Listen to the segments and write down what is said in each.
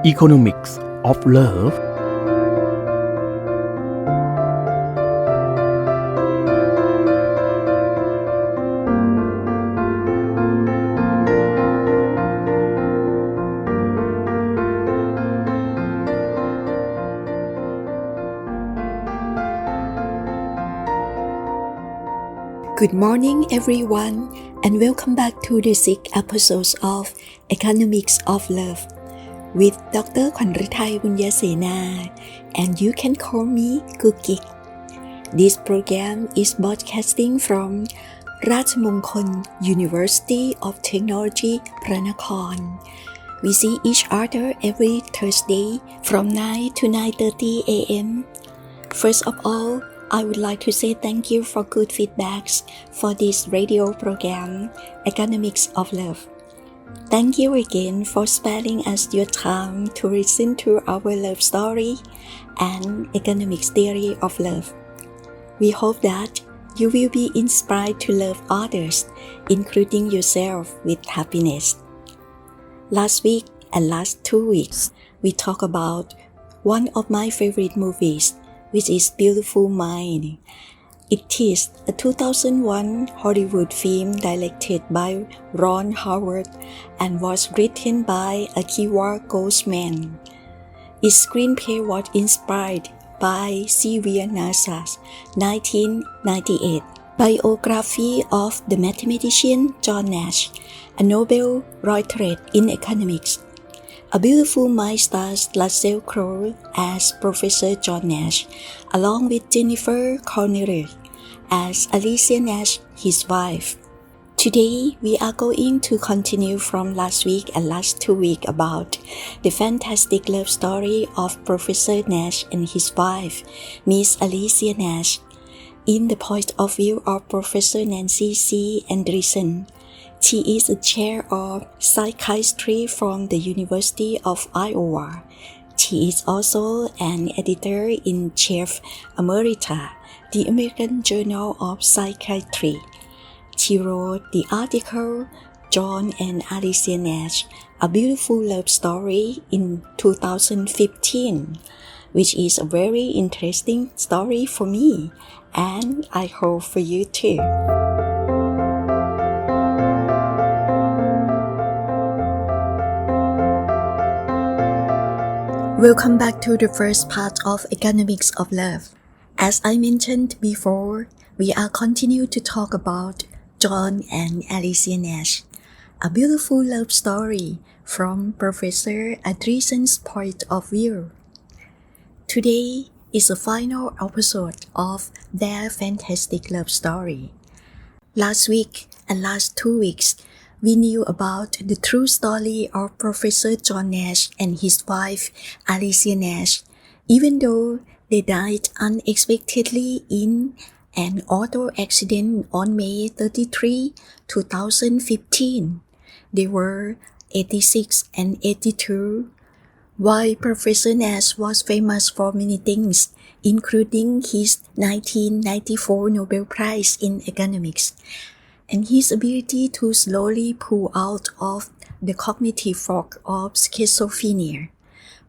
Economics of Love. Good morning, everyone, and welcome back to the 6th episode of Economics of Love with Dr. ขวัญฤทัย บุญญเสนา and you can call me Cookie. This program is broadcasting from ราชมงคล University of Technology พระนคร. We see each other every Thursday from 9 to 9:30 a.m. First of all, I would like to say thank you for good feedbacks for this radio program, Economics of Love. Thank you again for sparing us your time to listen to our love story and economics theory of love. We hope that you will be inspired to love others, including yourself, with happiness. Last week and last 2 weeks, we talked about one of my favorite movies, which is Beautiful Mind. It is a 2001 Hollywood film directed by Ron Howard and was written by Akiva Goldsman. Its screenplay was inspired by Sylvia Nasar's 1998 biography of the mathematician John Nash, a Nobel laureate in economics. A Beautiful Mind stars Russell Crowe as Professor John Nash, along with Jennifer Connelly as Alicia Nash, his wife. Today, we are going to continue from last week and last 2 weeks about the fantastic love story of Professor Nash and his wife, Miss Alicia Nash, in the point of view of Professor Nancy C. Andreessen. She is a chair of psychiatry from the University of Iowa. She is also an editor-in-chief emerita, the American Journal of Psychiatry. She wrote the article John and Alicia Nash, A Beautiful Love Story in 2015, which is a very interesting story for me, and I hope for you too. Welcome back to the first part of Economics of Love. As I mentioned before, we are continue to talk about John and Alicia Nash, a beautiful love story from Professor Andreessen's point of view. Today is the final episode of their fantastic love story. Last week and last 2 weeks, we knew about the true story of Professor John Nash and his wife Alicia Nash, even though they died unexpectedly in an auto accident on May 33, 2015. They were 86 and 82. While Professor Nash was famous for many things, including his 1994 Nobel Prize in Economics, and his ability to slowly pull out of the cognitive fog of schizophrenia.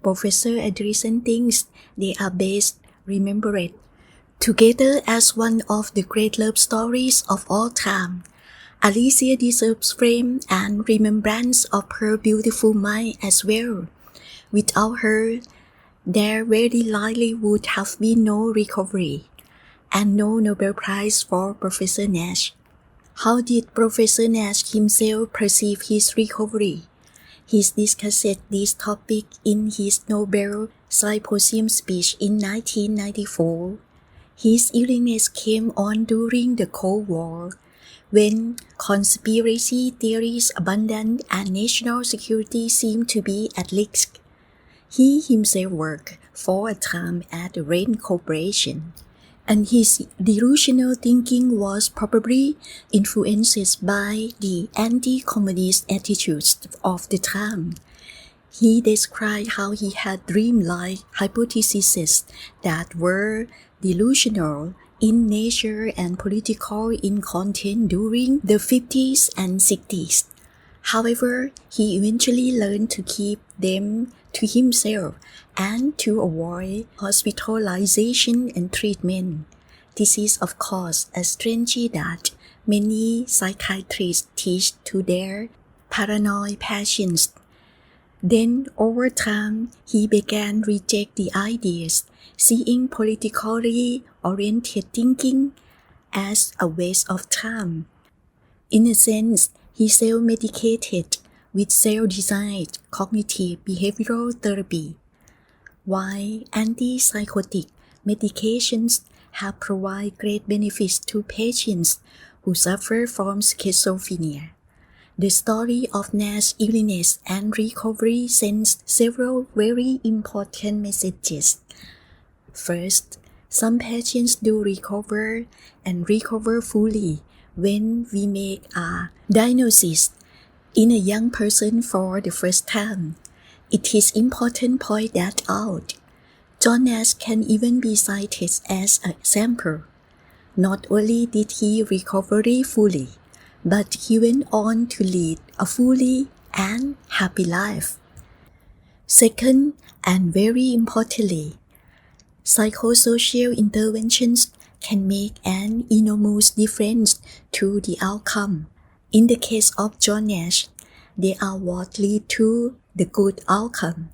Professor Andreessen thinks they are best remembered together as one of the great love stories of all time. Alicia deserves fame and remembrance of her beautiful mind as well. Without her, there very likely would have been no recovery and no Nobel Prize for Professor Nash. How did Professor Nash himself perceive his recovery? He discussed this topic in his Nobel Symposium speech in 1994. His illness came on during the Cold War, when conspiracy theories abundant and national security seemed to be at risk. He himself worked for a time at the Rand Corporation, and his delusional thinking was probably influenced by the anti-communist attitudes of the time. He described how he had dream-like hypotheses that were delusional in nature and political in content during the 50s and 60s. However, he eventually learned to keep them to himself and to avoid hospitalization and treatment. This is of course a strategy that many psychiatrists teach to their paranoid patients. Then over time, he began reject the ideas, seeing politically oriented thinking as a waste of time. In a sense, he self-medicated with self-designed cognitive behavioral therapy. While antipsychotic medications have provided great benefits to patients who suffer from schizophrenia, the story of Nash's illness and recovery sends several very important messages. First, some patients do recover and recover fully when we make a diagnosis in a young person for the first time. It is important to point that out. John Nash can even be cited as an example. Not only did he recover fully, but he went on to lead a fully and happy life. Second, and very importantly, psychosocial interventions can make an enormous difference to the outcome. In the case of John Nash, they are what lead to the good outcome.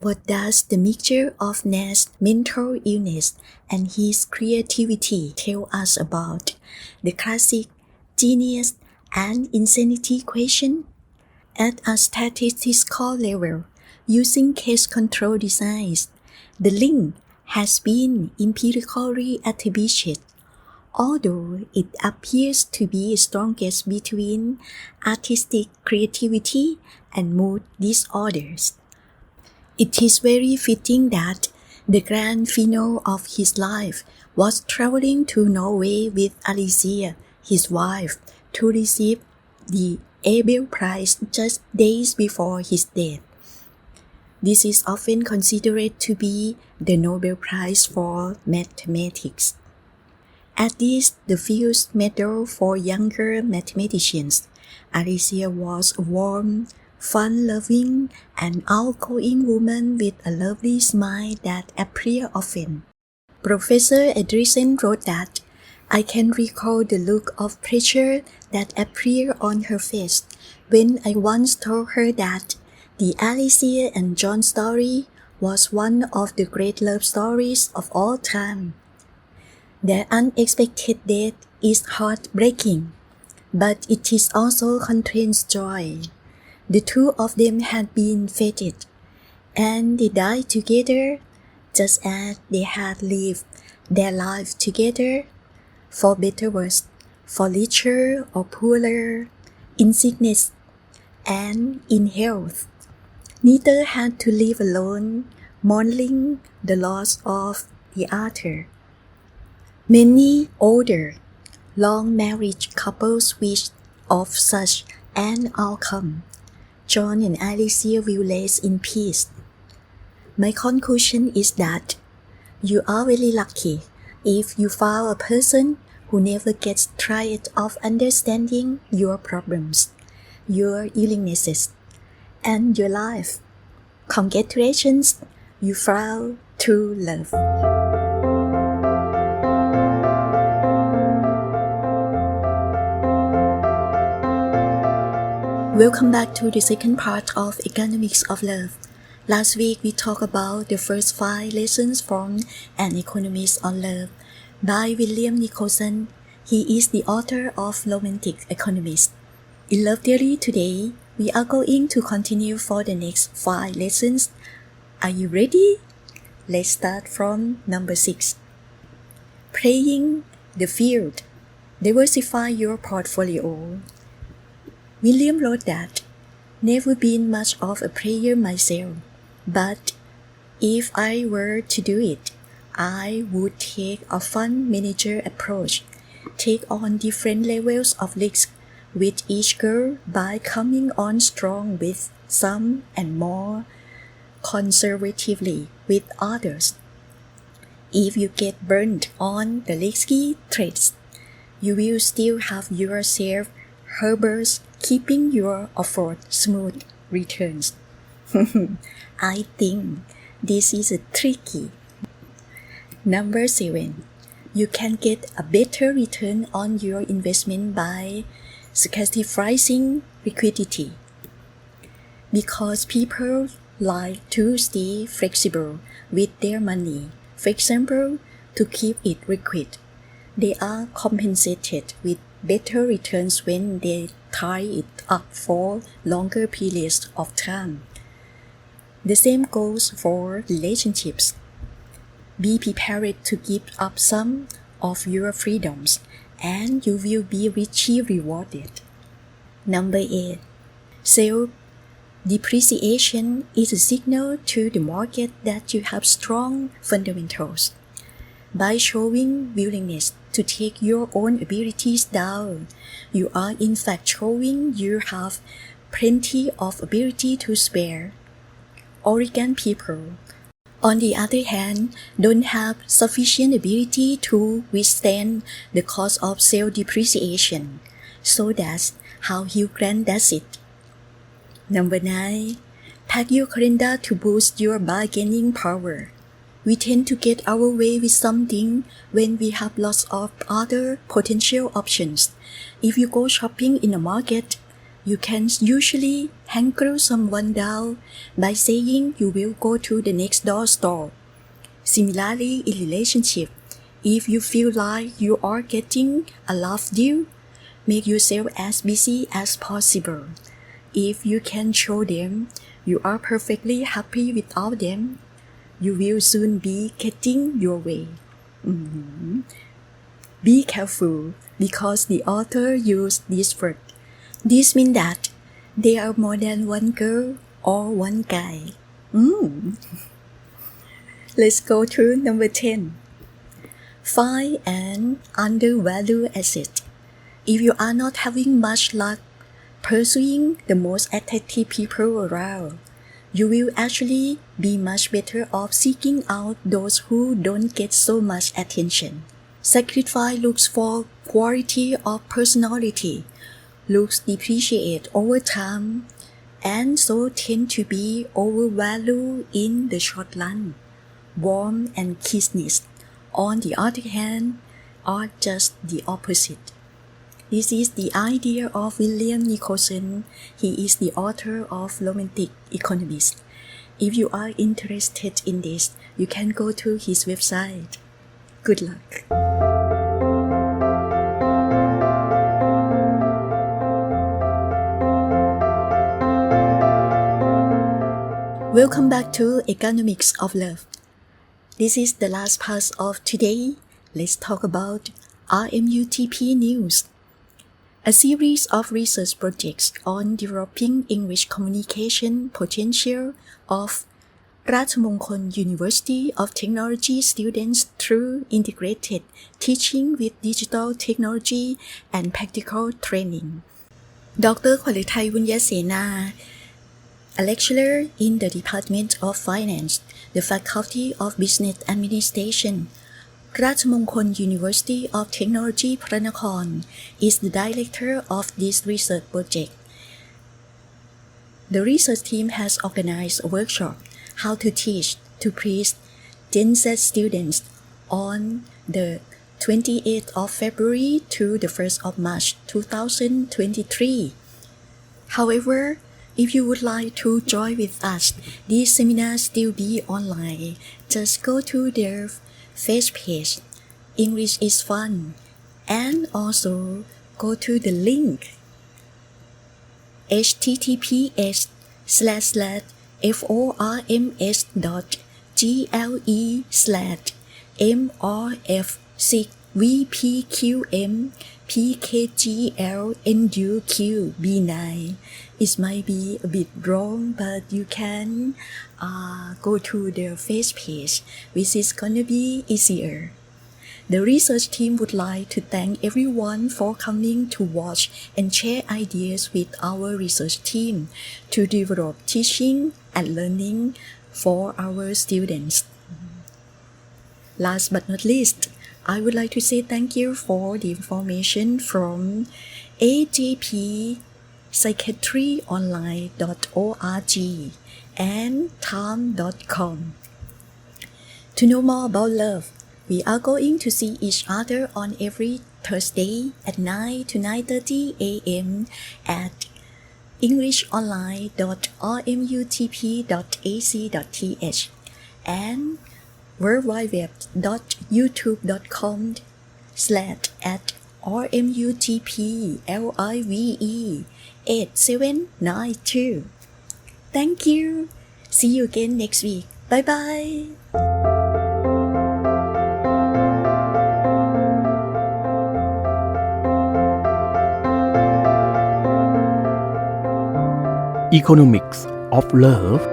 What does the mixture of Nash's mental illness and his creativity tell us about the classic genius and insanity question? At a statistical level, using case control designs, the link has been empirically established, although it appears to be strongest between artistic creativity and mood disorders. It is very fitting that the grand finale of his life was traveling to Norway with Alicia, his wife, to receive the Nobel Prize just days before his death. This is often considered to be the Nobel Prize for mathematics. At least the fewest medal for younger mathematicians, Alicia was a warm, fun-loving, and outgoing woman with a lovely smile that appeared often. Professor Edrison wrote that, "I can recall the look of pleasure that appeared on her face when I once told her that the Alicia and John story was one of the great love stories of all time. Their unexpected death is heartbreaking, but it is also contains joy. The two of them had been fated, and they died together, just as they had lived their life together, for better or worse, for richer or poorer, in sickness and in health. Neither had to live alone, mourning the loss of the other. Many older, long marriage couples wish of such an outcome. John and Alicia will rest in peace. My conclusion is that you are very lucky if you found a person who never gets tired of understanding your problems, your illnesses, and your life. Congratulations, you found true love." Welcome back to the second part of Economics of Love. Last week we talked about the first 5 lessons from An Economist on Love by William Nicholson. He is the author of Romantic Economist. In Love Theory today, we are going to continue for the next 5 lessons. Are you ready? Let's start from number 6. Playing the field. Diversify your portfolio. William wrote that, "Never been much of a player myself, but if I were to do it, I would take a fund manager approach, take on different levels of risk with each girl by coming on strong with some and more conservatively with others. If you get burnt on the risky trades, you will still have your safe harbors, keeping your afford smooth returns." I think this is tricky. Number 7. You can get a better return on your investment by scarcifying liquidity. Because people like to stay flexible with their money, for example, to keep it liquid, they are compensated with better returns when they tie it up for longer periods of time. The same goes for relationships. Be prepared to give up some of your freedoms, and you will be richly rewarded. Number 8. Self-depreciation is a signal to the market that you have strong fundamentals. By showing willingness to take your own abilities down, you are in fact showing you have plenty of ability to spare. Arrogant people, on the other hand, don't have sufficient ability to withstand the cost of self-depreciation. So that's how Hugh Grant does it. Number 9. Pack your calendar to boost your bargaining power. We tend to get our way with something when we have lots of other potential options. If you go shopping in a market, you can usually hangle someone down by saying you will go to the next door store. Similarly, in relationship, if you feel like you are getting a love deal, make yourself as busy as possible. If you can show them you are perfectly happy without them, you will soon be getting your way. Be careful, because the author used this word. This means that there are more than one girl or one guy. Let's go to number 10. Find an undervalued asset. If you are not having much luck pursuing the most attractive people around, you will actually be much better off seeking out those who don't get so much attention. Sacrifice looks for quality of personality. Looks depreciate over time and so tend to be overvalued in the short run. Warmth and kindness, on the other hand, are just the opposite. This is the idea of William Nicholson. He is the author of Romantic Economist. If you are interested in this, you can go to his website. Good luck. Welcome back to Economics of Love. This is the last part of today. Let's talk about RMUTP news. A series of research projects on developing English communication potential of Rajamongkol University of Technology students through integrated teaching with digital technology and practical training. Dr. ขวัญฤทัย บุญยเสนา a lecturer in the Department of Finance, the Faculty of Business Administration, Rajamongkol University of Technology, พระนคร is the director of this research project. The research team has organized a workshop, How to Teach to Please Gen Z Students, on the 28th of February to the 1st of March 2023. However, if you would like to join with us, this seminar still be online. Just go to their Facebook page, English is Fun, and also go to the link https://forms.gle/mrfc/vpqmpkglnuq9. It might be a bit wrong, but you can go to their Facebook page, which is gonna be easier. The research team would like to thank everyone for coming to watch and share ideas with our research team to develop teaching and learning for our students. Last but not least, I would like to say thank you for the information from AJP psychiatryonline.org and time.com. To know more about love, we are going to see each other on every Thursday at 9 to 9:30 a.m. at englishonline.rmutp.ac.th and worldwideweb.youtube.com/@rmutplive8792. Thank you. See you again next week. Bye bye. Economics of Love